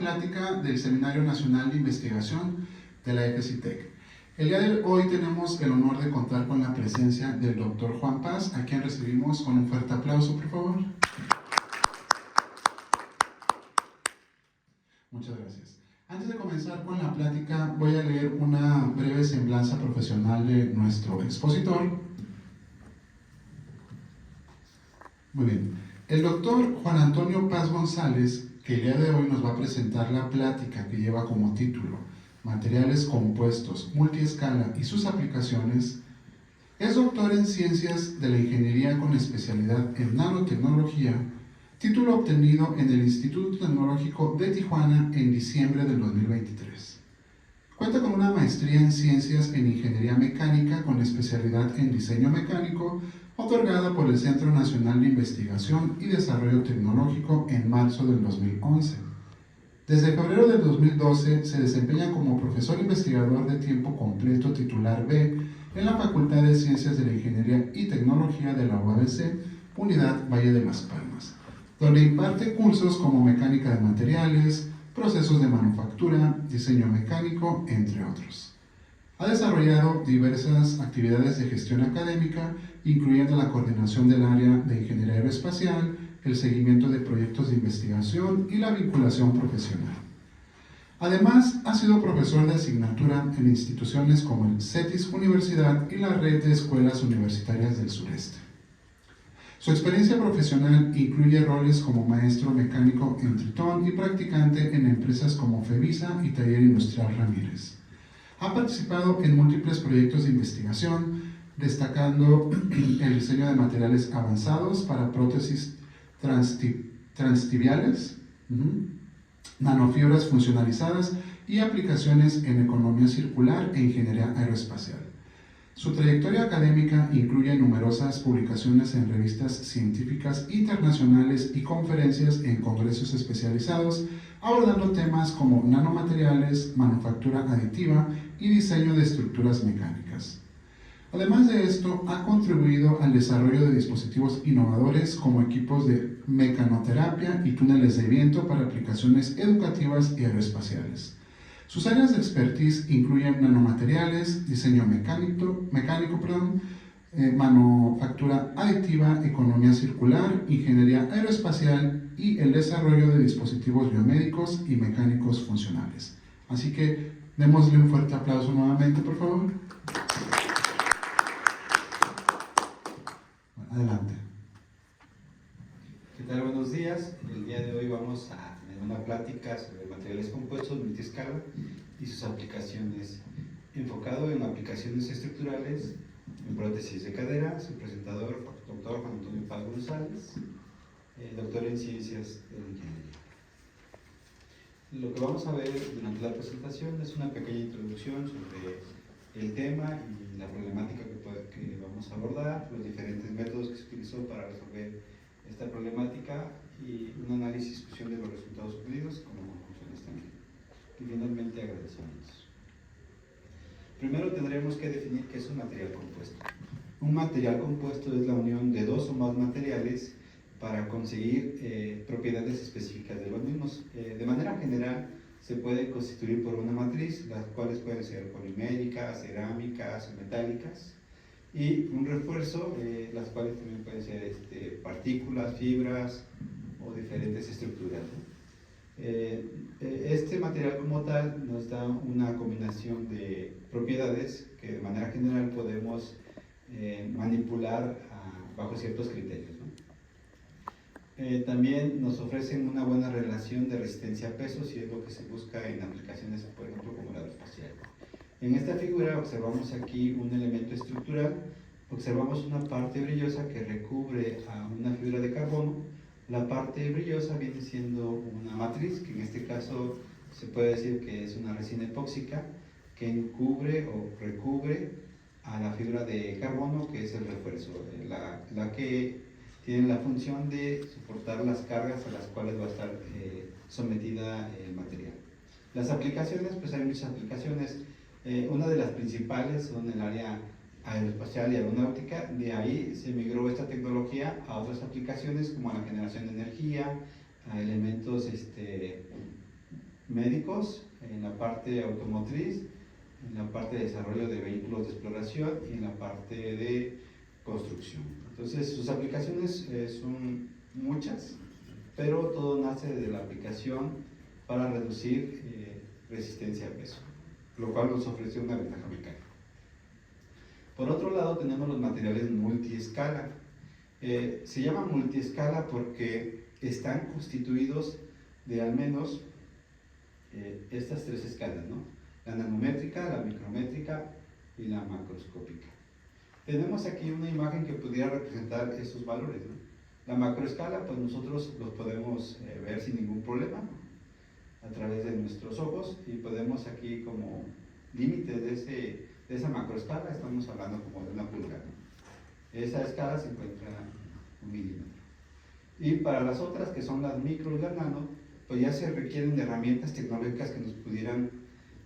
plática del Seminario Nacional de Investigación de la EPCITEC. El día de hoy tenemos el honor de contar con la presencia del Dr. Juan Paz, a quien recibimos con un fuerte aplauso, por favor. Muchas gracias. Antes de comenzar con la plática, voy a leer una breve semblanza profesional de nuestro expositor. Muy bien. El doctor Juan Antonio Paz González, que el día de hoy nos va a presentar la plática que lleva como título Materiales compuestos, multiescala y sus aplicaciones, es doctor en Ciencias de la Ingeniería con especialidad en nanotecnología, título obtenido en el Instituto Tecnológico de Tijuana en diciembre del 2023. Cuenta con una maestría en Ciencias en Ingeniería Mecánica con especialidad en Diseño Mecánico, otorgada por el Centro Nacional de Investigación y Desarrollo Tecnológico en marzo del 2011. Desde febrero del 2012 se desempeña como profesor investigador de tiempo completo titular B en la Facultad de Ciencias de la Ingeniería y Tecnología de la UABC, Unidad Valle de las Palmas, donde imparte cursos como mecánica de materiales, procesos de manufactura, diseño mecánico, entre otros. Ha desarrollado diversas actividades de gestión académica, incluyendo la coordinación del área de ingeniería aeroespacial, el seguimiento de proyectos de investigación y la vinculación profesional. Además, ha sido profesor de asignatura en instituciones como el CETIS Universidad y la Red de Escuelas Universitarias del Sureste. Su experiencia profesional incluye roles como maestro mecánico en Tritón y practicante en empresas como Fevisa y Taller Industrial Ramírez. Ha participado en múltiples proyectos de investigación, destacando el diseño de materiales avanzados para prótesis transtibiales, nanofibras funcionalizadas y aplicaciones en economía circular e ingeniería aeroespacial. Su trayectoria académica incluye numerosas publicaciones en revistas científicas internacionales y conferencias en congresos especializados, abordando temas como nanomateriales, manufactura aditiva y diseño de estructuras mecánicas. Además de esto, ha contribuido al desarrollo de dispositivos innovadores como equipos de mecanoterapia y túneles de viento para aplicaciones educativas y aeroespaciales. Sus áreas de expertise incluyen nanomateriales, diseño mecánico, manufactura aditiva, economía circular, ingeniería aeroespacial y el desarrollo de dispositivos biomédicos y mecánicos funcionales. Así que démosle un fuerte aplauso nuevamente, por favor. Adelante. ¿Qué tal? Buenos días. El día de hoy vamos a tener una plática sobre materiales compuestos multiescala y sus aplicaciones, enfocado en aplicaciones estructurales en prótesis de cadera. Su presentador, doctor Juan Antonio Paz González, doctor en Ciencias de la Ingeniería. Lo que vamos a ver durante la presentación es una pequeña introducción sobre el tema y la problemática que vamos a abordar, los diferentes métodos que se utilizó para resolver esta problemática y un análisis y discusión de los resultados obtenidos como conclusiones también. Y finalmente agradecimientos. Primero tendremos que definir qué es un material compuesto. Un material compuesto es la unión de dos o más materiales para conseguir propiedades específicas de los mismos. De manera general, se puede constituir por una matriz, las cuales pueden ser poliméricas, cerámicas o metálicas, y un refuerzo, las cuales también pueden ser partículas, fibras o diferentes estructuras, ¿no? Este material como tal nos da una combinación de propiedades que de manera general podemos manipular bajo ciertos criterios, ¿no? También nos ofrecen una buena relación de resistencia a peso, si es lo que se busca en aplicaciones, por ejemplo, como la aeroespacial. En esta figura observamos aquí un elemento estructural, observamos una parte brillosa que recubre a una fibra de carbono. La parte brillosa viene siendo una matriz, que en este caso se puede decir que es una resina epóxica, que encubre o recubre a la fibra de carbono, que es el refuerzo, la que tiene la función de soportar las cargas a las cuales va a estar sometida el material. Las aplicaciones, pues hay muchas aplicaciones. Una de las principales son el área aeroespacial y aeronáutica. De ahí se migró esta tecnología a otras aplicaciones como la generación de energía, a elementos médicos, en la parte automotriz, en la parte de desarrollo de vehículos de exploración y en la parte de construcción. Entonces, sus aplicaciones son muchas, pero todo nace de la aplicación para reducir resistencia a peso, lo cual nos ofrece una ventaja mecánica. Por otro lado, tenemos los materiales multiescala. Se llama multiescala porque están constituidos de al menos estas tres escalas, ¿no? La nanométrica, la micrométrica y la macroscópica. Tenemos aquí una imagen que pudiera representar estos valores, ¿no? La macroescala, pues nosotros los podemos ver sin ningún problema a través de nuestros ojos, y podemos aquí como límite de esa macroescala, estamos hablando como de una pulgada. Esa escala se encuentra en 1 milímetro. Y para las otras, que son las micro y las nano, pues ya se requieren de herramientas tecnológicas que nos pudieran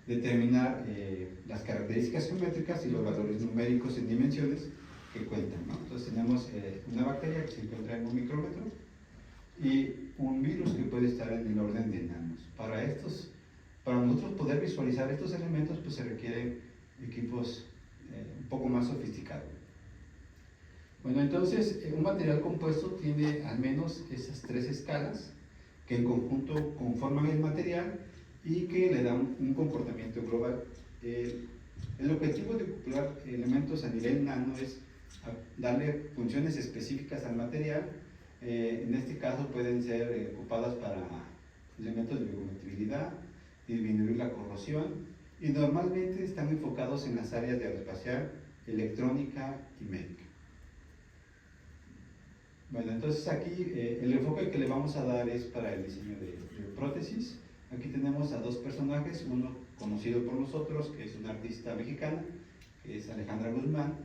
determinar las características geométricas y los valores numéricos en dimensiones que cuentan, ¿no? Entonces tenemos una bacteria que se encuentra en 1 micrómetro y un virus que puede estar en el orden de nanos. Para nosotros poder visualizar estos elementos, pues se requieren equipos un poco más sofisticados. Bueno, entonces un material compuesto tiene al menos esas tres escalas que en conjunto conforman el material y que le dan un comportamiento global. El objetivo de ocupar elementos a nivel nano es darle funciones específicas al material. En este caso pueden ser ocupadas para elementos de biocompatibilidad, disminuir la corrosión, y normalmente están enfocados en las áreas de aeroespacial, electrónica y médica. Bueno, entonces aquí el enfoque que le vamos a dar es para el diseño de prótesis. Aquí tenemos a dos personajes, uno conocido por nosotros, que es una artista mexicana, que es Alejandra Guzmán.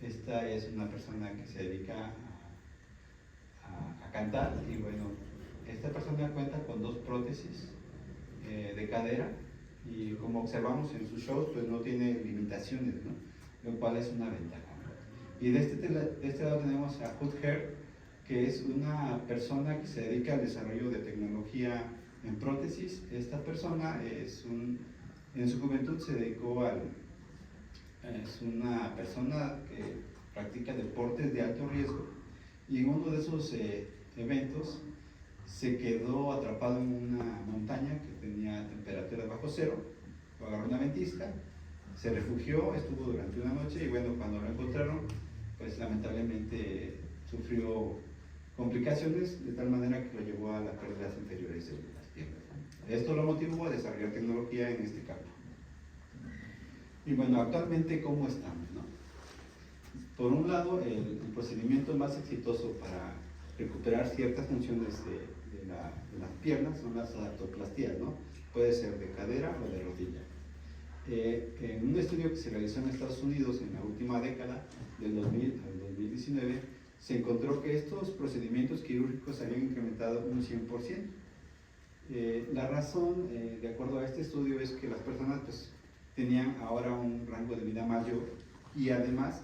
Esta es una persona que se dedica a cantar, y bueno, esta persona cuenta con 2 prótesis de cadera, y como observamos en sus shows, pues no tiene limitaciones, ¿no? Lo cual es una ventaja. Y de este lado tenemos a Hood Hair, que es una persona que se dedica al desarrollo de tecnología en prótesis. Esta persona en su juventud se dedicó es una persona que practica deportes de alto riesgo, y en uno de esos eventos se quedó atrapado en una montaña que tenía temperaturas bajo cero. Lo agarró una ventisca, se refugió, estuvo durante una noche, y bueno, cuando lo encontraron, pues lamentablemente sufrió complicaciones de tal manera que lo llevó a las pérdidas inferiores de las piernas. Esto lo motivó a desarrollar tecnología en este campo. Y bueno, actualmente, ¿cómo estamos, no? Por un lado, el procedimiento más exitoso para recuperar ciertas funciones de las piernas son las adaptoplastías, ¿no? Puede ser de cadera o de rodilla. En un estudio que se realizó en Estados Unidos en la última década, del 2000 al 2019, se encontró que estos procedimientos quirúrgicos habían incrementado un 100%. La razón, de acuerdo a este estudio, es que las personas pues, tenían ahora un rango de vida mayor, y además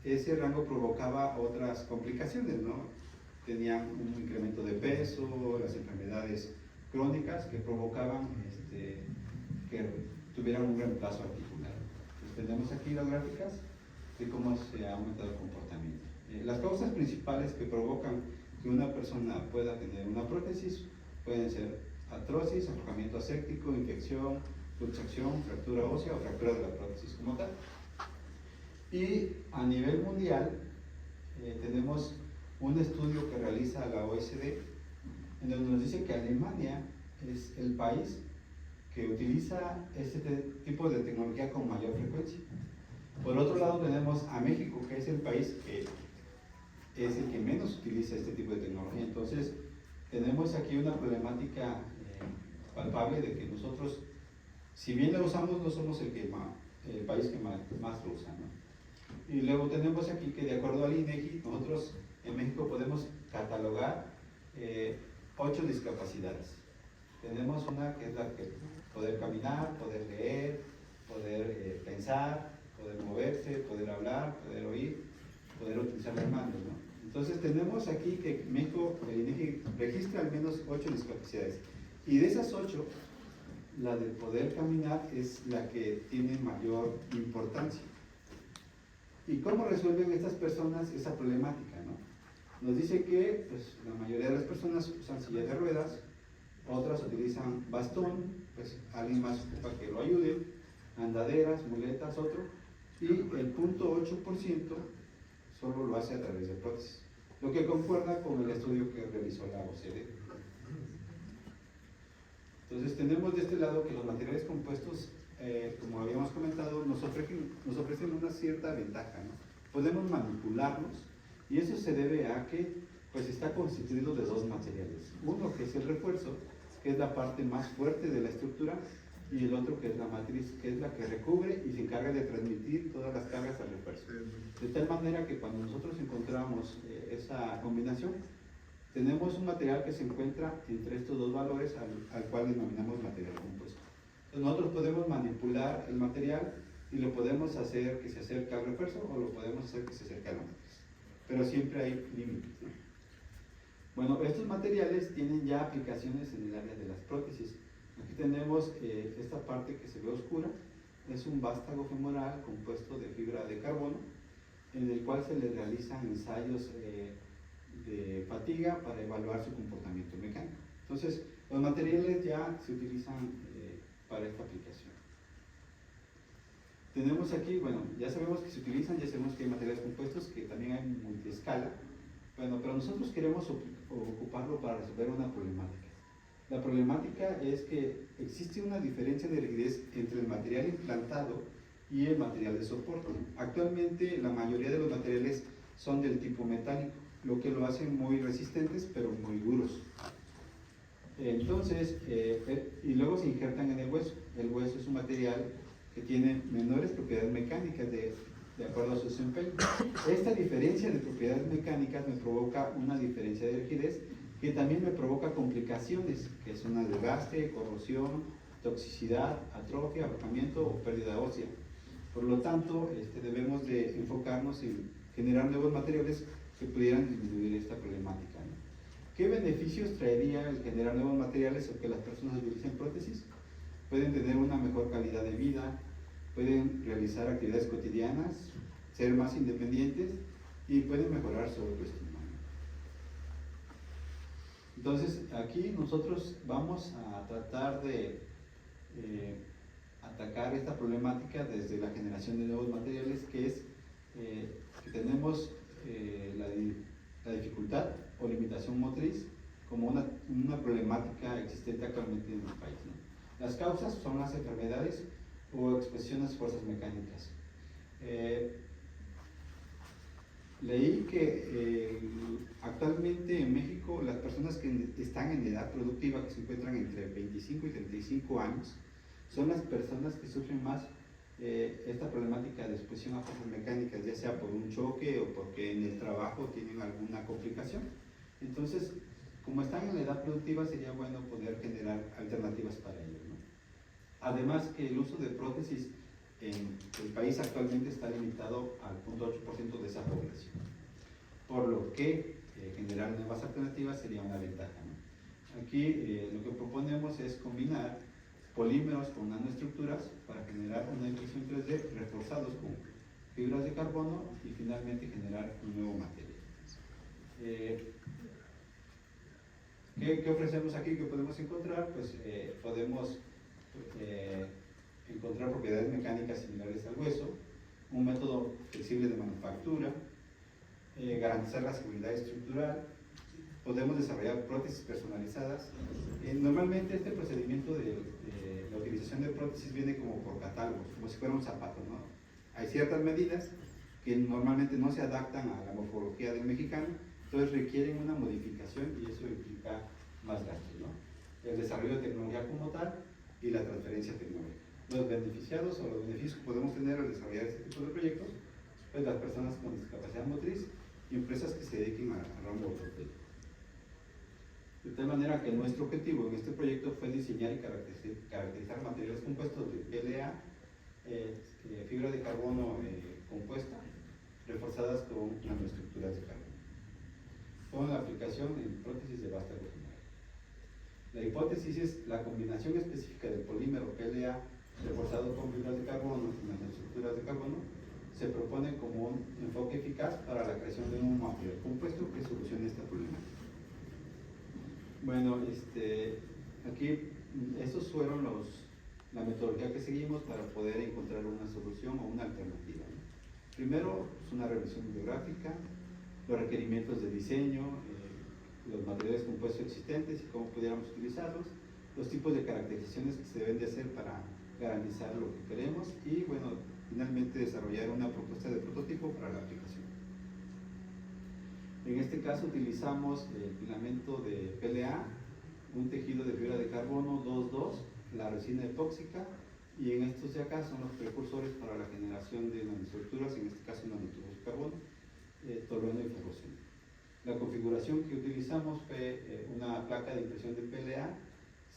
ese rango provocaba otras complicaciones, ¿no? Tenían un incremento de peso, las enfermedades crónicas que provocaban que tuvieran un reemplazo articular. Entonces, tenemos aquí las gráficas de cómo se ha aumentado el comportamiento. Las causas principales que provocan que una persona pueda tener una prótesis pueden ser artrosis, aflojamiento aséptico, infección, luxación, fractura ósea o fractura de la prótesis como tal. Y a nivel mundial tenemos un estudio que realiza la OECD, en donde nos dice que Alemania es el país que utiliza este tipo de tecnología con mayor frecuencia. Por otro lado tenemos a México, que es el país que es el que menos utiliza este tipo de tecnología. Entonces tenemos aquí una problemática palpable de que nosotros, si bien la usamos, no somos el país que más lo usa, ¿no? Y luego tenemos aquí que, de acuerdo al INEGI, nosotros en México podemos catalogar 8 discapacidades. Tenemos una que es la que poder caminar, poder leer, poder pensar, poder moverse, poder hablar, poder oír, poder utilizar las manos, ¿no? Entonces tenemos aquí que México, el INEGI registra al menos 8 discapacidades, y de esas 8, la de poder caminar es la que tiene mayor importancia. ¿Y cómo resuelven estas personas esa problemática, no? Nos dice que pues, la mayoría de las personas usan silla de ruedas, otras utilizan bastón, pues alguien más ocupa que lo ayude, andaderas, muletas, otro, y el 0.8% solo lo hace a través de prótesis, lo que concuerda con el estudio que realizó la OCDE. Entonces tenemos de este lado que los materiales compuestos, como habíamos comentado, nos ofrecen una cierta ventaja, ¿no? Podemos manipularlos y eso se debe a que pues, está constituido de dos materiales. Uno que es el refuerzo, que es la parte más fuerte de la estructura, y el otro que es la matriz, que es la que recubre y se encarga de transmitir todas las cargas al refuerzo. De tal manera que cuando nosotros encontramos esa combinación, tenemos un material que se encuentra entre estos dos valores al cual denominamos material compuesto. Entonces nosotros podemos manipular el material y lo podemos hacer que se acerque al refuerzo o lo podemos hacer que se acerque a la matriz. Pero siempre hay límites, ¿no? Bueno, estos materiales tienen ya aplicaciones en el área de las prótesis. Aquí tenemos esta parte que se ve oscura, es un vástago femoral compuesto de fibra de carbono, en el cual se le realizan ensayos de fatiga para evaluar su comportamiento mecánico. Entonces, los materiales ya se utilizan para esta aplicación. Tenemos aquí, bueno, ya sabemos que se utilizan, ya sabemos que hay materiales compuestos, que también hay multiescala. Bueno, pero nosotros queremos ocuparlo para resolver una problemática. La problemática es que existe una diferencia de rigidez entre el material implantado y el material de soporte. Actualmente la mayoría de los materiales son del tipo metálico, lo que lo hace muy resistentes pero muy duros. Entonces, y luego se injertan en el hueso. El hueso es un material que tiene menores propiedades mecánicas de acuerdo a su desempeño. Esta diferencia de propiedades mecánicas me provoca una diferencia de rigidez que también me provoca complicaciones, que son el desgaste, corrosión, toxicidad, atrofia, ahorcamiento o pérdida ósea. Por lo tanto, debemos de enfocarnos en generar nuevos materiales que pudieran disminuir esta problemática, ¿no? ¿Qué beneficios traería el generar nuevos materiales o que las personas utilicen prótesis? Pueden tener una mejor calidad de vida, pueden realizar actividades cotidianas, ser más independientes y pueden mejorar su autoestima. Entonces, aquí nosotros vamos a tratar de atacar esta problemática desde la generación de nuevos materiales, que es que tenemos la dificultad o limitación motriz como una problemática existente actualmente en el país, ¿no? Las causas son las enfermedades o exposición a fuerzas mecánicas. Leí que actualmente en México las personas que están en edad productiva, que se encuentran entre 25 y 35 años, son las personas que sufren más esta problemática de exposición a fuerzas mecánicas, ya sea por un choque o porque en el trabajo tienen alguna complicación. Entonces, como están en la edad productiva, sería bueno poder generar alternativas para ello, ¿no? Además que el uso de prótesis en el país actualmente está limitado al 0.8% de esa población, por lo que generar nuevas alternativas sería una ventaja, ¿no? Aquí lo que proponemos es combinar polímeros con nanoestructuras para generar una impresión 3D reforzados con fibras de carbono y finalmente generar un nuevo material. ¿Qué ofrecemos aquí? ¿Qué podemos encontrar? Pues podemos encontrar propiedades mecánicas similares al hueso, un método flexible de manufactura, garantizar la seguridad estructural, podemos desarrollar prótesis personalizadas. Normalmente este procedimiento de la utilización de prótesis viene como por catálogos, como si fuera un zapato, ¿no? Hay ciertas medidas que normalmente no se adaptan a la morfología del mexicano, entonces requieren una modificación y eso implica más gastos, ¿no? El desarrollo de tecnología como tal y la transferencia tecnológica. Los beneficiados o los beneficios que podemos tener al desarrollar este tipo de proyectos, pues las personas con discapacidad motriz y empresas que se dediquen al ramo ortopédico. De tal manera que nuestro objetivo en este proyecto fue diseñar y caracterizar materiales compuestos de PLA, fibra de carbono compuesta, reforzadas con nanoestructuras de carbono, con la aplicación en prótesis de vástago femoral. La hipótesis es la combinación específica del polímero PLA reforzado con fibras de carbono y nanoestructuras de carbono se propone como un enfoque eficaz para la creación de un material compuesto que solucione esta problemática. Bueno, aquí estos fueron la metodología que seguimos para poder encontrar una solución o una alternativa, ¿no? Primero, es una revisión bibliográfica, los requerimientos de diseño, los materiales compuestos existentes y cómo pudiéramos utilizarlos, los tipos de caracterizaciones que se deben de hacer para garantizar lo que queremos y, bueno, finalmente desarrollar una propuesta de prototipo para la aplicación. En este caso utilizamos el filamento de PLA, un tejido de fibra de carbono 2,2, la resina epóxica, y en estos de acá son los precursores para la generación de nanoestructuras, en este caso nanotubos de carbono, tolueno y ferroceno. La configuración que utilizamos fue una placa de impresión de PLA,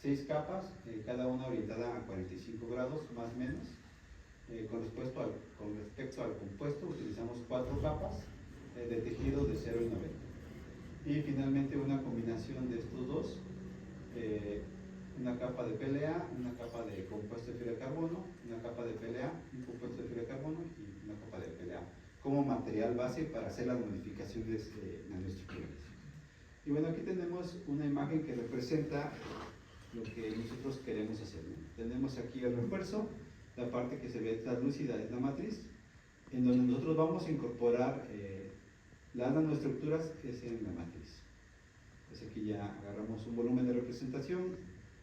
6 capas, cada una orientada a 45 grados más o menos. Con respecto al compuesto utilizamos 4 capas de tejido de 0 y 90. Y finalmente una combinación de estos dos, una capa de PLA, una capa de compuesto de fibra de carbono, una capa de PLA, un compuesto de fibra de carbono y una capa de PLA como material base para hacer las modificaciones nanoestructurales. Y bueno, aquí tenemos una imagen que representa lo que nosotros queremos hacer, ¿no? Tenemos aquí el refuerzo, la parte que se ve translúcida es la matriz, en donde nosotros vamos a incorporar las nanoestructuras que es en la matriz. Entonces aquí ya agarramos un volumen de representación,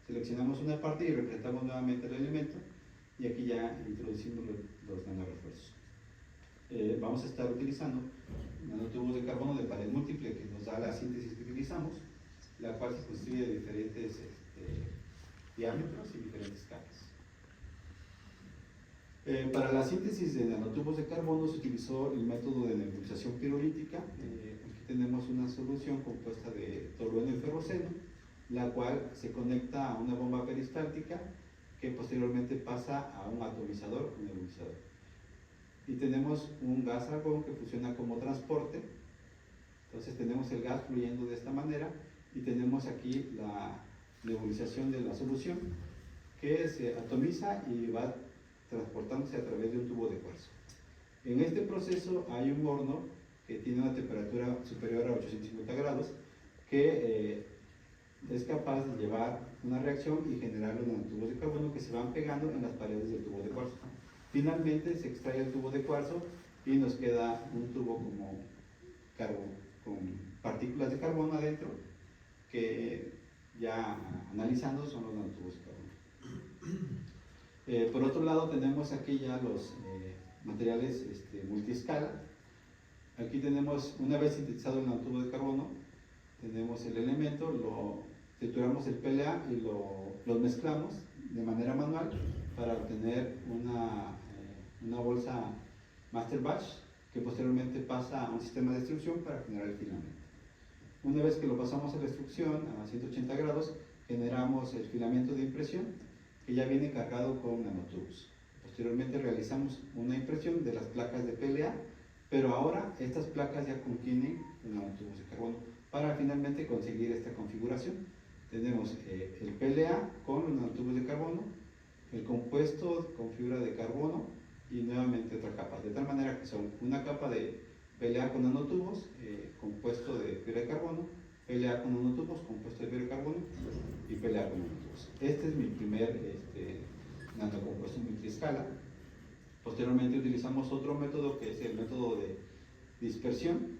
seleccionamos una parte y representamos nuevamente el elemento, y aquí ya introducimos los nanorefuerzos. Vamos a estar utilizando nanotubos de carbono de pared múltiple que nos da la síntesis que utilizamos, la cual se construye de diferentes diámetros y diferentes capas. Para la síntesis de nanotubos de carbono se utilizó el método de nebulización pirolítica. Aquí tenemos una solución compuesta de tolueno y ferroceno, la cual se conecta a una bomba peristáltica que posteriormente pasa a un atomizador o nebulizador. Y tenemos un gas argón que funciona como transporte. Entonces tenemos el gas fluyendo de esta manera y tenemos aquí la nebulización de la solución que se atomiza y va transportándose a través de un tubo de cuarzo. En este proceso hay un horno que tiene una temperatura superior a 850 grados que es capaz de llevar una reacción y generar los nanotubos de carbono que se van pegando en las paredes del tubo de cuarzo. Finalmente se extrae el tubo de cuarzo y nos queda un tubo como con partículas de carbono adentro que ya analizando son los nanotubos de carbono. Por otro lado tenemos aquí ya los materiales multiescala. Aquí tenemos, una vez sintetizado el nanotubo de carbono, tenemos el elemento, lo trituramos el PLA y lo mezclamos de manera manual para obtener una bolsa master batch que posteriormente pasa a un sistema de extrusión para generar el filamento. Una vez que lo pasamos a la extrusión a 180 grados, generamos el filamento de impresión que ya viene cargado con nanotubos. Posteriormente realizamos una impresión de las placas de PLA, pero ahora estas placas ya contienen nanotubos de carbono para finalmente conseguir esta configuración. Tenemos el PLA con los nanotubos de carbono, el compuesto con fibra de carbono y nuevamente otra capa, de tal manera que son una capa de PLA con nanotubos, compuesto de fibra de carbono, PLA con nanotubos, compuesto de fibra de carbono y PLA con nanotubos. Este es mi primer nanocompuesto multiescala. Posteriormente utilizamos otro método que es el método de dispersión.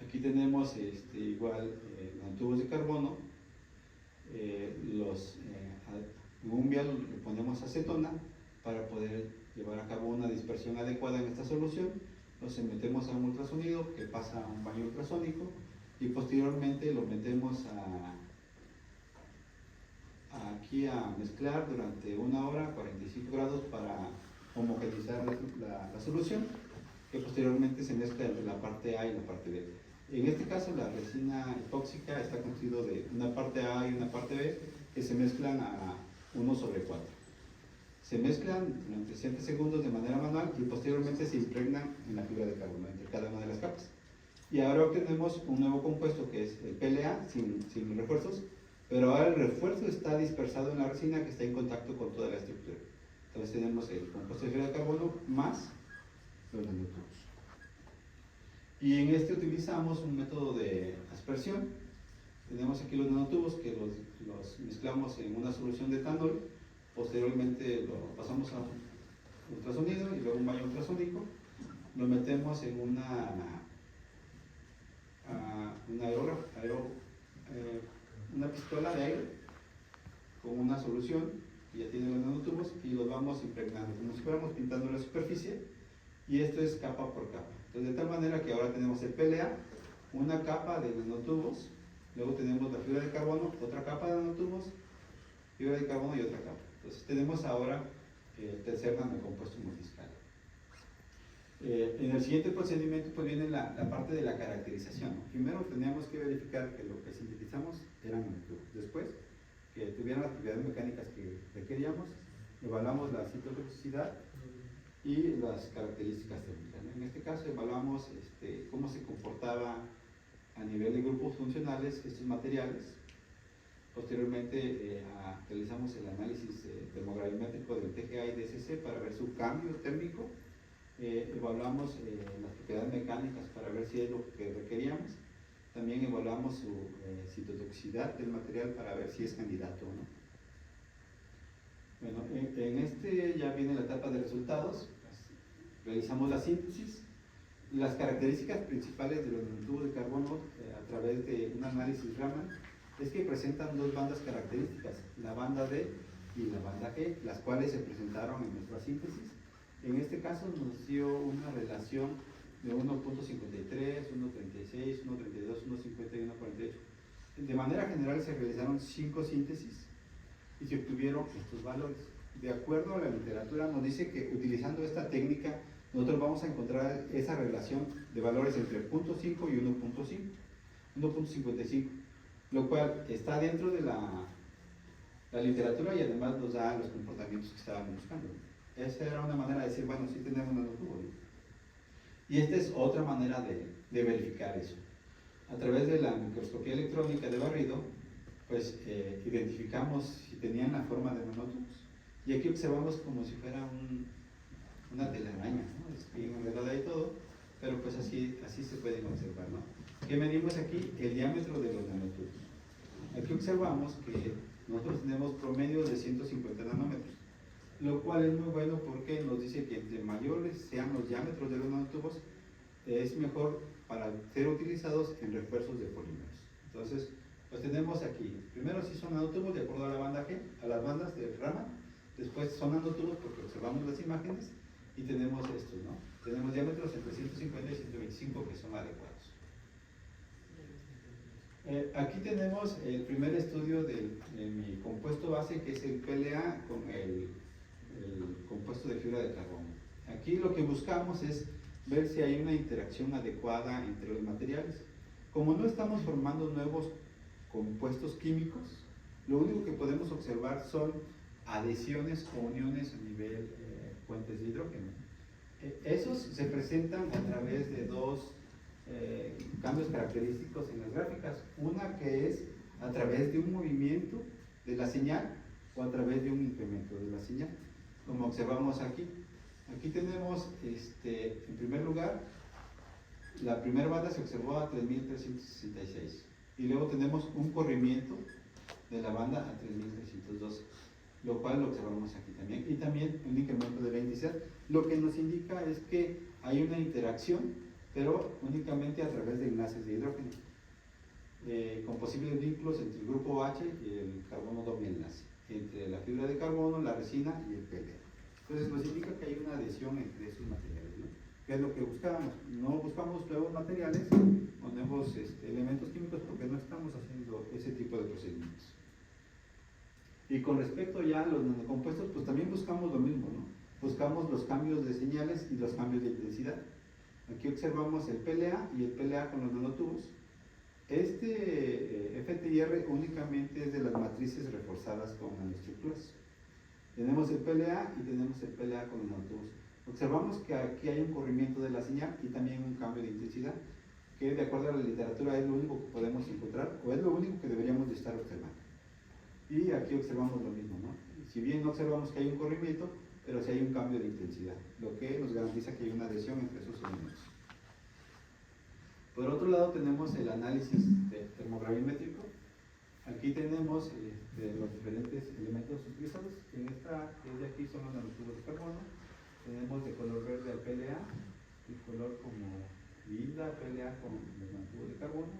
Aquí tenemos igual nanotubos de carbono, en un vial le ponemos acetona para poder llevar a cabo una dispersión adecuada en esta solución. Lo sometemos a un ultrasonido que pasa a un baño ultrasónico y posteriormente lo metemos aquí a mezclar durante 1 hora a 45 grados para homogeneizar la solución, que posteriormente se mezcla entre la parte A y la parte B. En este caso la resina epóxica está constituido de una parte A y una parte B que se mezclan a 1/4. Se mezclan durante 60 segundos de manera manual y posteriormente se impregnan en la fibra de carbono entre cada una de las capas. Y ahora obtenemos un nuevo compuesto que es el PLA sin refuerzos, pero ahora el refuerzo está dispersado en la resina que está en contacto con toda la estructura. Entonces tenemos el compuesto de fibra de carbono más los nanotubos. Y en este utilizamos un método de aspersión. Tenemos aquí los nanotubos que los mezclamos en una solución de etanol. Posteriormente lo pasamos a un ultrasonido y luego un baño ultrasónico. Lo metemos en una pistola de aire con una solución que ya tiene los nanotubos y los vamos impregnando como si fuéramos pintando la superficie, y esto es capa por capa. Entonces, de tal manera que ahora tenemos el PLA, una capa de nanotubos, luego tenemos la fibra de carbono, otra capa de nanotubos, fibra de carbono y otra capa. Entonces tenemos ahora el tercer nanocompuesto multiscala. En el siguiente procedimiento pues viene la parte de la caracterización. Primero teníamos que verificar que lo que sintetizamos eran nanotubos. Después, que tuvieran las propiedades mecánicas que requeríamos, evaluamos la citotoxicidad y las características técnicas. En este caso evaluamos cómo se comportaba a nivel de grupos funcionales estos materiales. Posteriormente realizamos el análisis termogravimétrico del TGA y DSC para ver su cambio térmico. Evaluamos las propiedades mecánicas para ver si es lo que requeríamos. También evaluamos su citotoxicidad del material para ver si es candidato o no. Bueno, en este ya viene la etapa de resultados. Realizamos la síntesis. Las características principales de los nanotubos de carbono a través de un análisis Raman es que presentan dos bandas características, la banda D y la banda G, las cuales se presentaron en nuestra síntesis. En este caso nos dio una relación de 1.53, 1.36, 1.32, 1.50 y 1.48. De manera general se realizaron 5 síntesis y se obtuvieron estos valores. De acuerdo a la literatura nos dice que utilizando esta técnica nosotros vamos a encontrar esa relación de valores entre 0.5 y 1.55, lo cual está dentro de la literatura y además nos da los comportamientos que estábamos buscando. Esa era una manera de decir, bueno, sí tenemos nanotubos, ¿no? Y esta es otra manera de verificar eso. A través de la microscopía electrónica de barrido, pues identificamos si tenían la forma de nanotubos. Y aquí observamos como si fuera una telaraña, ¿no? Es bien enredada y todo, pero pues así se pueden observar, ¿no? ¿Qué medimos aquí? El diámetro de los nanotubos. Aquí observamos que nosotros tenemos promedios de 150 nanómetros, lo cual es muy bueno porque nos dice que entre mayores sean los diámetros de los nanotubos, es mejor para ser utilizados en refuerzos de polímeros. Entonces, pues tenemos aquí, primero si son nanotubos de acuerdo a la banda G, a las bandas de Raman, después son nanotubos porque observamos las imágenes y tenemos estos, ¿no? Tenemos diámetros entre 150 y 125 que son adecuados. Aquí tenemos el primer estudio de mi compuesto base, que es el PLA con el compuesto de fibra de carbono. Aquí lo que buscamos es ver si hay una interacción adecuada entre los materiales. Como no estamos formando nuevos compuestos químicos, lo único que podemos observar son adhesiones o uniones a nivel puentes de hidrógeno. Esos se presentan a través de dos cambios característicos en las gráficas. Una que es a través de un movimiento de la señal o a través de un incremento de la señal, como observamos aquí. Aquí tenemos, en primer lugar, la primera banda se observó a 3366 y luego tenemos un corrimiento de la banda a 3312, lo cual lo observamos aquí también, y también un incremento de la indicidad. Lo que nos indica es que hay una interacción, pero únicamente a través de enlaces de hidrógeno, con posibles vínculos entre el grupo H y el carbono doble enlace, entre la fibra de carbono, la resina y el PLA. Entonces nos indica que hay una adhesión entre esos materiales, ¿no? ¿Qué es lo que buscábamos? No buscamos nuevos materiales o nuevos elementos químicos porque no estamos haciendo ese tipo de procedimientos. Y con respecto ya a los nanocompuestos, pues también buscamos lo mismo, ¿no? Buscamos los cambios de señales y los cambios de intensidad. Aquí observamos el PLA y el PLA con los nanotubos. FTIR únicamente es de las matrices reforzadas con nanoestructuras. Tenemos el PLA y tenemos el PLA con los nanotubos. Observamos que aquí hay un corrimiento de la señal y también un cambio de intensidad, que de acuerdo a la literatura es lo único que podemos encontrar o es lo único que deberíamos de estar observando. Y aquí observamos lo mismo, ¿no? Si bien no observamos que hay un corrimiento, pero sí hay un cambio de intensidad, lo que nos garantiza que hay una adhesión entre esos elementos. Por otro lado tenemos el análisis termogravimétrico. Aquí tenemos los diferentes elementos utilizados. En esta que es de aquí son los nanotubos de carbono. Tenemos de color verde al PLA, el color como guinda, PLA con los nanotubos de carbono,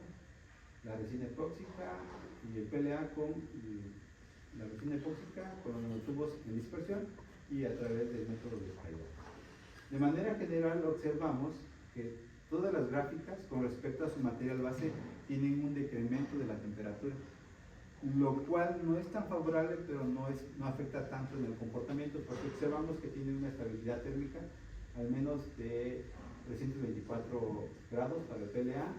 la resina epóxica y el PLA con la resina epóxica con los nanotubos en dispersión y a través del método de Spiral. De manera general observamos que todas las gráficas con respecto a su material base tienen un decremento de la temperatura, lo cual no es tan favorable, pero no afecta tanto en el comportamiento, porque observamos que tiene una estabilidad térmica al menos de 324 grados para el PLA,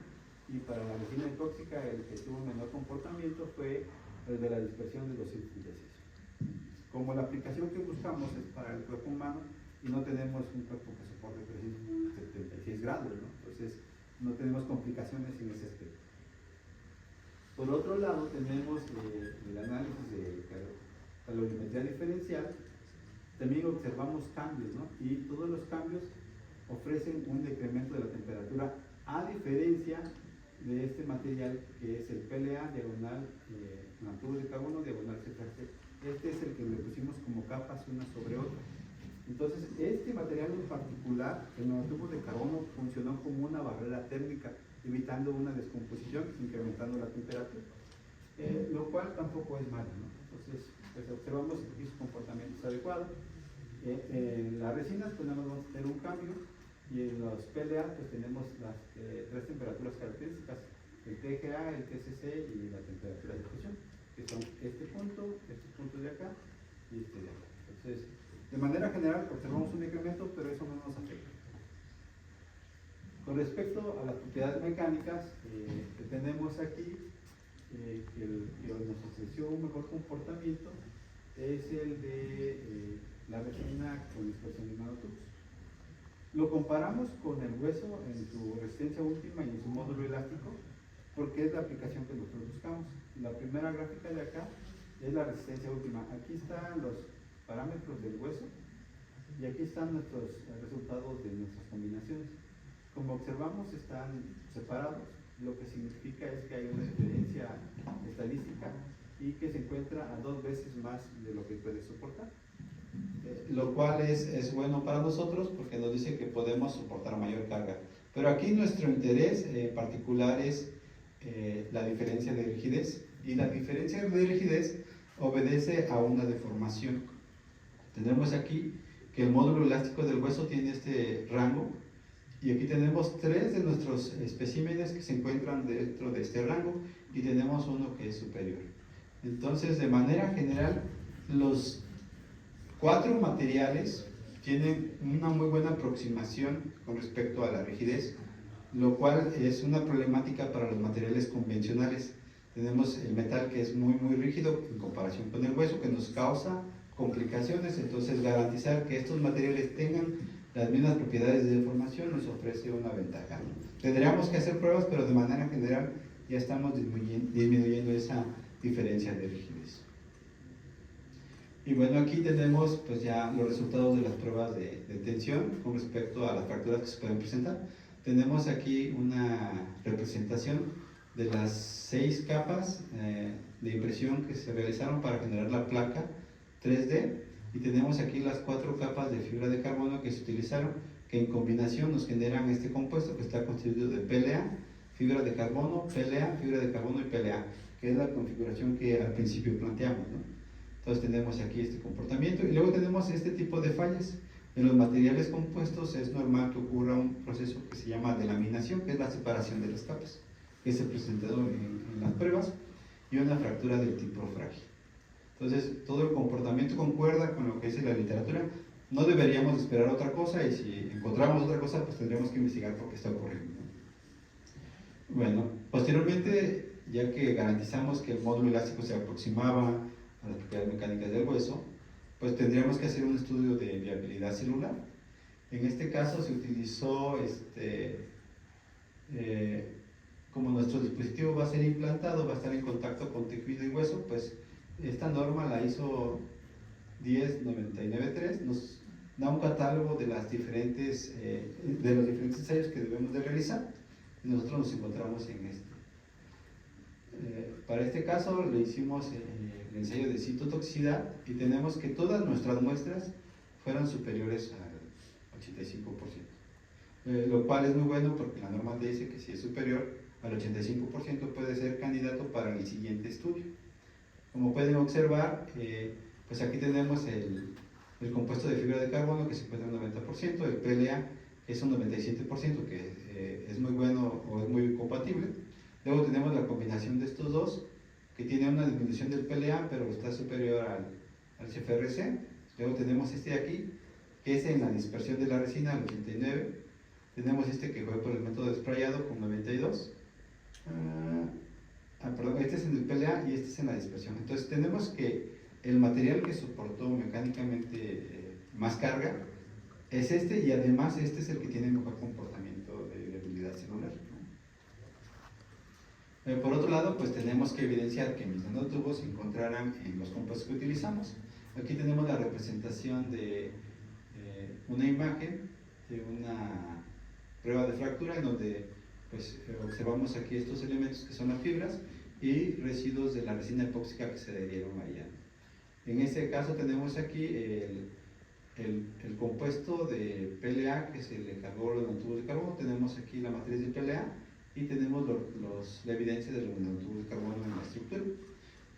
y para la resina epóxica el que tuvo menor comportamiento fue el de la dispersión de 236. Como la aplicación que buscamos es para el cuerpo humano y no tenemos un cuerpo que soporte 376 grados, ¿no? Entonces no tenemos complicaciones en ese aspecto. Por otro lado tenemos el análisis de calorimetría diferencial. También observamos cambios, ¿no? Y todos los cambios ofrecen un decremento de la temperatura, a diferencia de este material que es el PLA diagonal nanotubos de carbono diagonal CFC. Este es el que le pusimos como capas una sobre otra. Entonces este material en particular, el nanotubos de carbono, funcionó como una barrera térmica, evitando una descomposición, incrementando la temperatura, lo cual tampoco es malo, ¿no? Entonces pues observamos que su comportamiento es adecuado. En las resinas pues nada más vamos a tener un cambio, y en los PLA pues tenemos las tres temperaturas características, el TGA, el TCC y la temperatura de fusión, que son este punto de acá y este de acá. Entonces, de manera general observamos un incremento, pero eso no nos afecta. Con respecto a las propiedades mecánicas que tenemos aquí, que nos ofreció un mejor comportamiento es el de la resina con dispersión de nanotubos. Lo comparamos con el hueso en su resistencia última y en su módulo elástico, porque es la aplicación que nosotros buscamos. La primera gráfica de acá es la resistencia última. Aquí están los parámetros del hueso y aquí están nuestros resultados de nuestras combinaciones. Como observamos, están separados, lo que significa es que hay una diferencia estadística y que se encuentra a 2 veces más de lo que puede soportar. Lo cual es bueno para nosotros porque nos dice que podemos soportar mayor carga. Pero aquí nuestro interés particular es la diferencia de rigidez, y la diferencia de rigidez obedece a una deformación. Tenemos aquí que el módulo elástico del hueso tiene este rango, y aquí tenemos 3 de nuestros especímenes que se encuentran dentro de este rango y tenemos uno que es superior. Entonces, de manera general, los 4 materiales tienen una muy buena aproximación con respecto a la rigidez, lo cual es una problemática para los materiales convencionales. Tenemos el metal que es muy rígido en comparación con el hueso, que nos causa complicaciones. Entonces garantizar que estos materiales tengan las mismas propiedades de deformación nos ofrece una ventaja. Tendríamos que hacer pruebas, pero de manera general ya estamos disminuyendo esa diferencia de rigidez. Y bueno, aquí tenemos pues ya los resultados de las pruebas de tensión con respecto a las fracturas que se pueden presentar. Tenemos aquí una representación de las 6 capas de impresión que se realizaron para generar la placa 3D, y tenemos aquí las 4 capas de fibra de carbono que se utilizaron, que en combinación nos generan este compuesto que está constituido de PLA, fibra de carbono, PLA, fibra de carbono y PLA, que es la configuración que al principio planteamos, ¿no? Entonces tenemos aquí este comportamiento, y luego tenemos este tipo de fallas. En los materiales compuestos es normal que ocurra un proceso que se llama delaminación, que es la separación de las capas, que se presentó en las pruebas, y una fractura del tipo frágil. Entonces todo el comportamiento concuerda con lo que dice la literatura. No deberíamos esperar otra cosa, y si encontramos otra cosa pues tendremos que investigar por qué está ocurriendo. Bueno, posteriormente, ya que garantizamos que el módulo elástico se aproximaba a las propiedades mecánicas del hueso, pues tendríamos que hacer un estudio de viabilidad celular. En este caso se utilizó como nuestro dispositivo va a ser implantado, va a estar en contacto con tejido y hueso, pues Esta norma, la ISO 10993, nos da un catálogo de los diferentes ensayos que debemos de realizar, y nosotros nos encontramos en este. Para este caso le hicimos el ensayo de citotoxicidad y tenemos que todas nuestras muestras fueran superiores al 85%, lo cual es muy bueno porque la norma te dice que si es superior al 85% puede ser candidato para el siguiente estudio. Como pueden observar, pues aquí tenemos el compuesto de fibra de carbono que se encuentra en un 90%, el PLA es un 97%, que es muy bueno o es muy compatible. Luego tenemos la combinación de estos dos, que tiene una disminución del PLA, pero está superior al CFRC. Luego tenemos este de aquí, que es en la dispersión de la resina al 89. Tenemos este que fue por el método de sprayado con 92. Perdón, este es en el PLA y este es en la dispersión. Entonces tenemos que el material que soportó mecánicamente más carga es este, y además este es el que tiene mejor comportamiento de viabilidad celular. Por otro lado, pues tenemos que evidenciar que mis nanotubos se encontrarán en los compuestos que utilizamos. Aquí tenemos la representación de una imagen de una prueba de fractura en donde pues, observamos aquí estos elementos que son las fibras y residuos de la resina epóxica que se adherieron allá. En este caso tenemos aquí el compuesto de PLA que se le cargó los nanotubos de carbono. Tenemos aquí la matriz de PLA y tenemos la evidencia de los nanotubos de carbono en la estructura.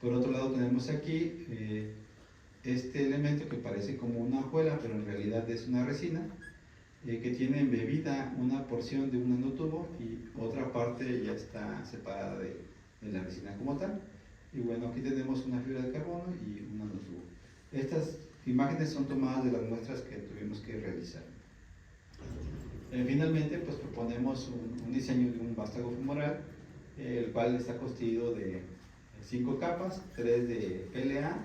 Por otro lado tenemos aquí este elemento que parece como una hojuela, pero en realidad es una resina, que tiene embebida una porción de un nanotubo y otra parte ya está separada de la resina como tal. Y bueno, aquí tenemos una fibra de carbono y un nanotubo. Estas imágenes son tomadas de las muestras que tuvimos que realizar. Finalmente, pues proponemos un diseño de un vástago femoral, el cual está constituido de 5 capas, 3 de PLA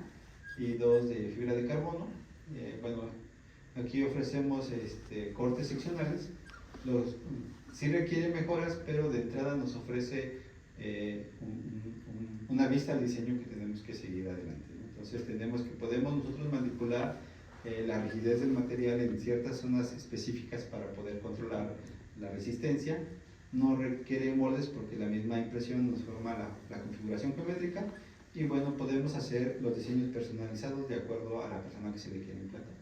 y 2 de fibra de carbono. Bueno, aquí ofrecemos cortes seccionales. Sí requiere mejoras, pero de entrada nos ofrece una vista al diseño que tenemos que seguir adelante, ¿no? Entonces podemos nosotros manipular la rigidez del material en ciertas zonas específicas para poder controlar la resistencia. No requiere moldes porque la misma impresión nos forma la configuración geométrica, y bueno, podemos hacer los diseños personalizados de acuerdo a la persona que se le quiere implantar.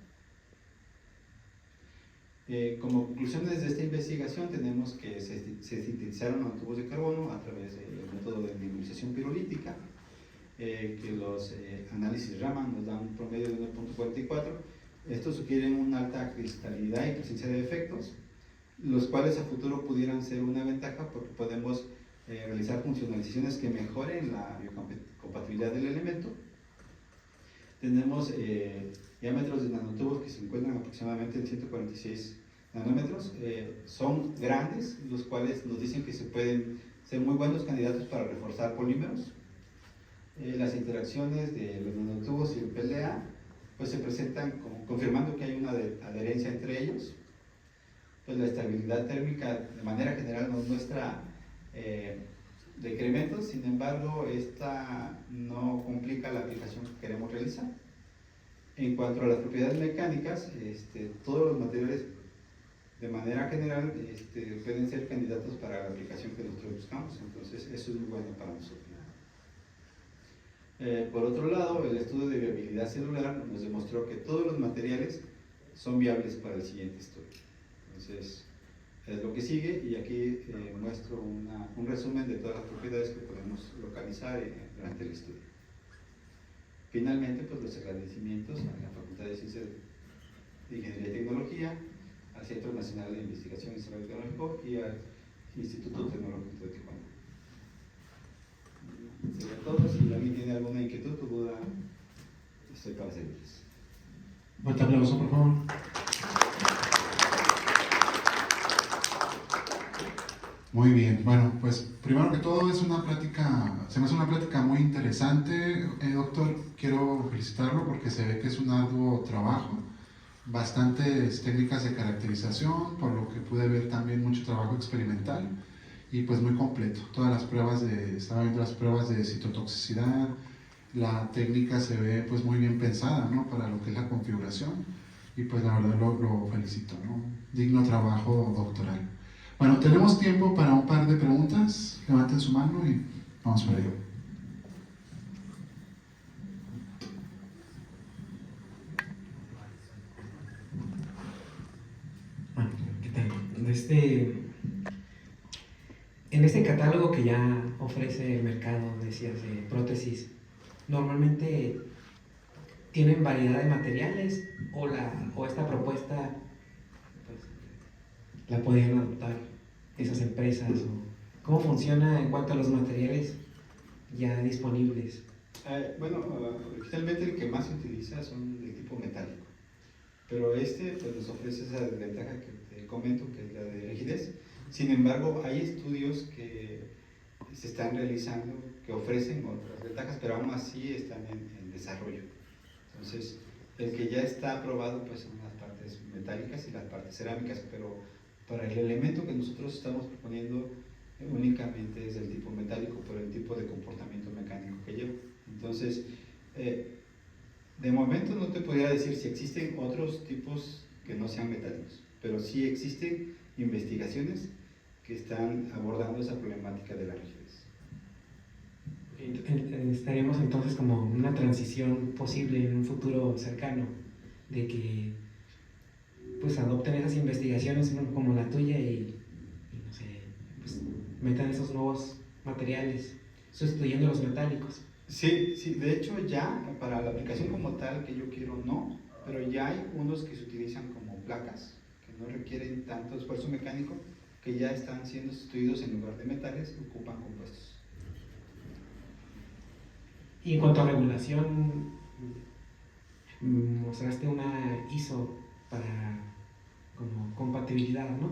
Como conclusiones de esta investigación tenemos que se sintetizaron nanotubos de carbono a través del método de nebulización pirolítica, que los análisis Raman nos dan un promedio de 1.44. Estos sugieren una alta cristalidad y presencia de efectos, los cuales a futuro pudieran ser una ventaja porque podemos realizar funcionalizaciones que mejoren la biocompatibilidad del elemento. Tenemos diámetros de nanotubos que se encuentran aproximadamente en 146 nanómetros. Son grandes, los cuales nos dicen que se pueden ser muy buenos candidatos para reforzar polímeros. Las interacciones de los nanotubos y el PLA pues se presentan confirmando que hay una adherencia entre ellos. Pues la estabilidad térmica de manera general nos muestra decrementos, sin embargo esta no complica la aplicación que queremos realizar. En cuanto a las propiedades mecánicas, todos los materiales de manera general pueden ser candidatos para la aplicación que nosotros buscamos, entonces eso es muy bueno para nosotros. Por otro lado, el estudio de viabilidad celular nos demostró que todos los materiales son viables para el siguiente estudio. Entonces, es lo que sigue, y aquí muestro un resumen de todas las propiedades que podemos localizar durante el estudio. Finalmente, pues los agradecimientos a la Facultad de Ciencias de Ingeniería y Tecnología, al Centro Nacional de Investigación y Desarrollo Tecnológico y al Instituto Tecnológico de Tijuana. Sería todo. Si alguien tiene alguna inquietud o duda, estoy para servirles. Fuerte aplauso, por favor. Muy bien, bueno, pues primero que todo se me hace una plática muy interesante, doctor. Quiero felicitarlo porque se ve que es un arduo trabajo, bastantes técnicas de caracterización, por lo que pude ver también mucho trabajo experimental y pues muy completo. Estaba viendo las pruebas de citotoxicidad, la técnica se ve pues muy bien pensada, ¿no? Para lo que es la configuración, y pues la verdad lo felicito, ¿no? Digno trabajo doctoral. Bueno, tenemos tiempo para un par de preguntas. Levanten su mano y vamos por ello. ¿Qué tal? En este catálogo que ya ofrece el mercado, decías, de prótesis, normalmente tienen variedad de materiales o esta propuesta pues, la podrían adoptar esas empresas o cómo funciona en cuanto a los materiales ya disponibles. Originalmente el que más se utiliza son de tipo metálico, pero pues nos ofrece esa desventaja que te comento, que es la de rigidez. Sin embargo, hay estudios que se están realizando que ofrecen otras ventajas, pero aún así están en desarrollo. Entonces, el que ya está aprobado pues son las partes metálicas y las partes cerámicas, pero para el elemento que nosotros estamos proponiendo únicamente es del tipo metálico por el tipo de comportamiento mecánico que lleva. Entonces, de momento no te podría decir si existen otros tipos que no sean metálicos, pero sí existen investigaciones que están abordando esa problemática de la rigidez. Estaríamos entonces como una transición posible en un futuro cercano de que pues adopten esas investigaciones como la tuya y no sé, pues metan esos nuevos materiales sustituyendo los metálicos. Sí, sí, de hecho ya para la aplicación como tal que yo quiero no, pero ya hay unos que se utilizan como placas que no requieren tanto esfuerzo mecánico, que ya están siendo sustituidos en lugar de metales, ocupan compuestos. Y en cuanto a regulación, mostraste una ISO para como compatibilidad, ¿no?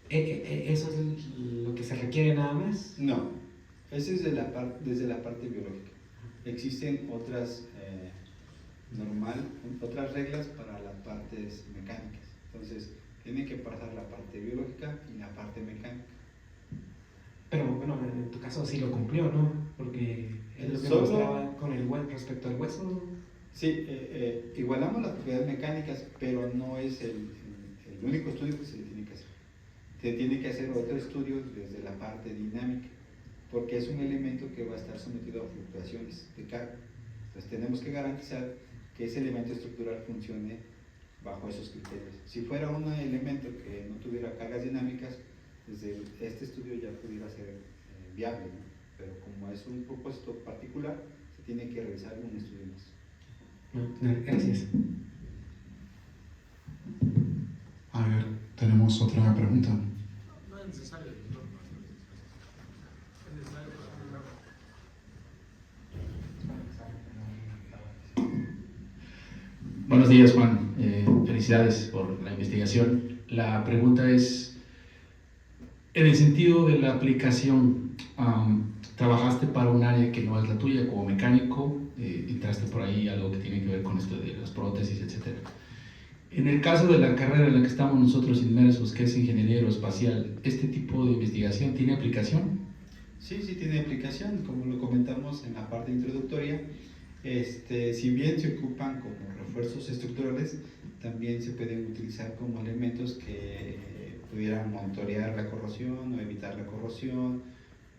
¿Eso es lo que se requiere nada más? No, eso es desde la parte biológica. Existen otras reglas para las partes mecánicas. Entonces, tiene que pasar la parte biológica y la parte mecánica. Pero bueno, en tu caso sí lo cumplió, ¿no? Porque es lo que mostraba con el hueso, respecto al hueso. Sí, igualamos las propiedades mecánicas, pero no es el único estudio que se le tiene que hacer. Se tiene que hacer otro estudio desde la parte dinámica, porque es un elemento que va a estar sometido a fluctuaciones de carga. Entonces tenemos que garantizar que ese elemento estructural funcione bajo esos criterios. Si fuera un elemento que no tuviera cargas dinámicas, desde este estudio ya pudiera ser viable, ¿no? Pero como es un propósito particular, se tiene que realizar un estudio más. Gracias. A ver, tenemos otra pregunta. No es necesario, doctor. Es necesario para Buenos días, Juan. Felicidades por la investigación. La pregunta es, en el sentido de la aplicación, trabajaste para un área que no es la tuya como mecánico, entraste por ahí algo que tiene que ver con esto de las prótesis, etc. En el caso de la carrera en la que estamos nosotros inmersos, que es ingeniería aeroespacial, ¿este tipo de investigación tiene aplicación? Sí, sí tiene aplicación, como lo comentamos en la parte introductoria. Si bien se ocupan como refuerzos estructurales, también se pueden utilizar como elementos que pudieran monitorear la corrosión o evitar la corrosión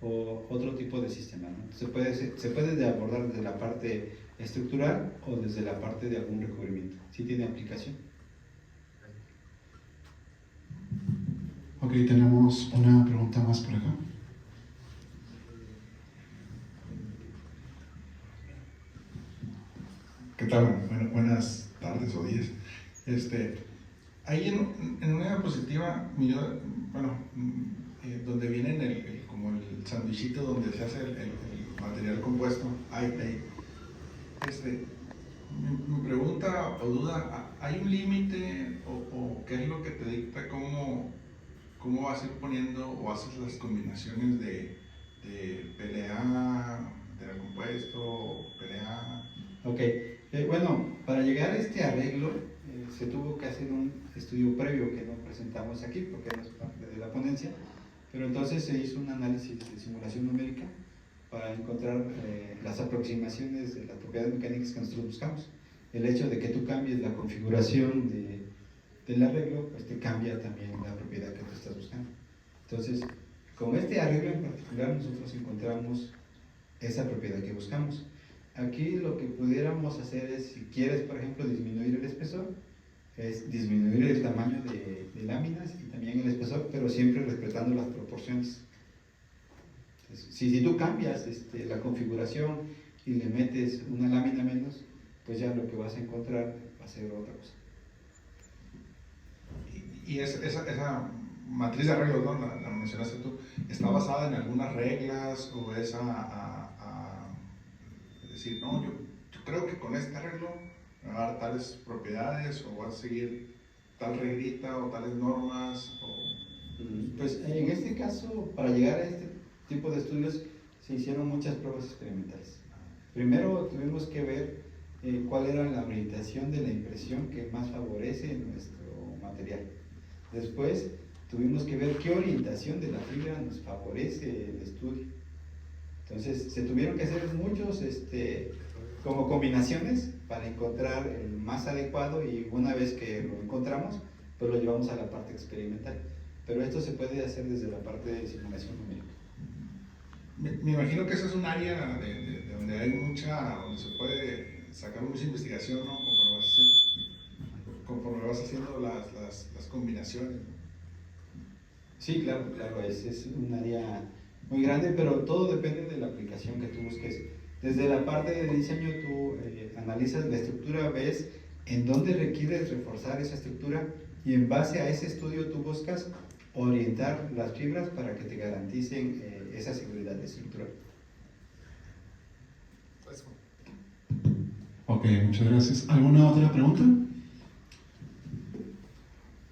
o otro tipo de sistema, ¿no? Se puede abordar desde la parte estructural o desde la parte de algún recubrimiento. Sí tiene aplicación. Ok, tenemos una pregunta más por acá. ¿Qué tal? Bueno, buenas tardes o días. Ahí en una diapositiva, donde viene como el sandwichito donde se hace el material compuesto, mi pregunta o duda, ¿hay un límite o qué es lo que te dicta cómo vas a ir poniendo o haces las combinaciones de PLA, material compuesto, PLA? Ok, bueno, para llegar a este arreglo se tuvo que hacer un estudio previo que no presentamos aquí porque no es parte de la ponencia, pero entonces se hizo un análisis de simulación numérica para encontrar las aproximaciones de las propiedades mecánicas que nosotros buscamos. El hecho de que tú cambies la configuración del arreglo, pues te cambia también la propiedad que tú estás buscando. Entonces, con este arreglo en particular, nosotros encontramos esa propiedad que buscamos. Aquí lo que pudiéramos hacer es, si quieres, por ejemplo, disminuir el espesor, es disminuir el tamaño de láminas y también el espesor, pero siempre respetando las proporciones. Entonces, si tú cambias la configuración y le metes una lámina menos, pues ya lo que vas a encontrar va a ser otra cosa. Y esa matriz de arreglos, ¿no? La mencionaste tú, ¿está basada en algunas reglas o es decir, no, yo creo que con este arreglo me va a dar tales propiedades o va a seguir tal reglita o tales normas? Pues en este caso, para llegar a este tipo de estudios, se hicieron muchas pruebas experimentales. Primero tuvimos que ver cuál era la orientación de la impresión que más favorece nuestro material. Después tuvimos que ver qué orientación de la fibra nos favorece el estudio. Entonces se tuvieron que hacer muchos como combinaciones para encontrar el más adecuado, y una vez que lo encontramos, pues lo llevamos a la parte experimental. Pero esto se puede hacer desde la parte de simulación numérica. Me imagino que esa es un área de donde hay donde se puede sacar mucha investigación, ¿no? Conforme vas haciendo las combinaciones, ¿no? Sí, claro, es un área muy grande, pero todo depende de la aplicación que tú busques. Desde la parte de diseño tú analizas la estructura, ves en dónde requieres reforzar esa estructura, y en base a ese estudio tú buscas orientar las fibras para que te garanticen esa seguridad estructural. Ok, muchas gracias. ¿Alguna otra pregunta?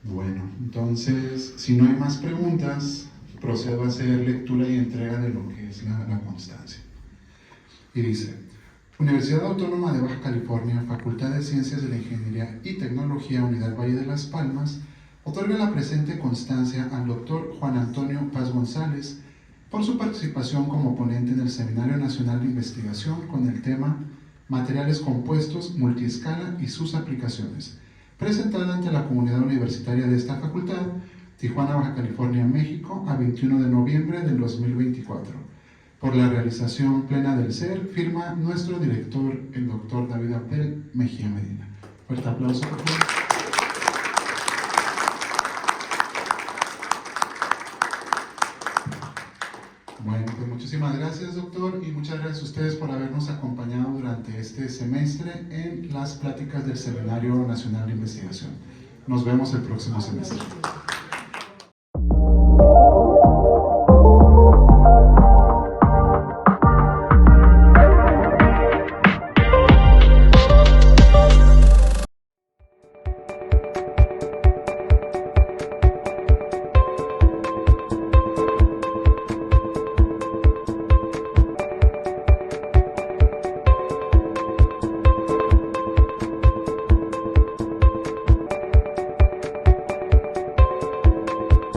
Bueno, entonces, si no hay más preguntas, procedo a hacer lectura y entrega de lo que es la constancia. Y dice: Universidad Autónoma de Baja California, Facultad de Ciencias de la Ingeniería y Tecnología, Unidad Valle de las Palmas, otorga la presente constancia al doctor Juan Antonio Paz González por su participación como ponente en el Seminario Nacional de Investigación con el tema Materiales compuestos, multiescala y sus aplicaciones, presentada ante la comunidad universitaria de esta facultad, Tijuana, Baja California, México, a 21 de noviembre del 2024. Por la realización plena del ser, firma nuestro director, el doctor David Abdel Mejía Medina. Fuerte aplauso, por favor. Bueno, pues muchísimas gracias, doctor, y muchas gracias a ustedes por habernos acompañado durante este semestre en las pláticas del Seminario Nacional de Investigación. Nos vemos el próximo semestre.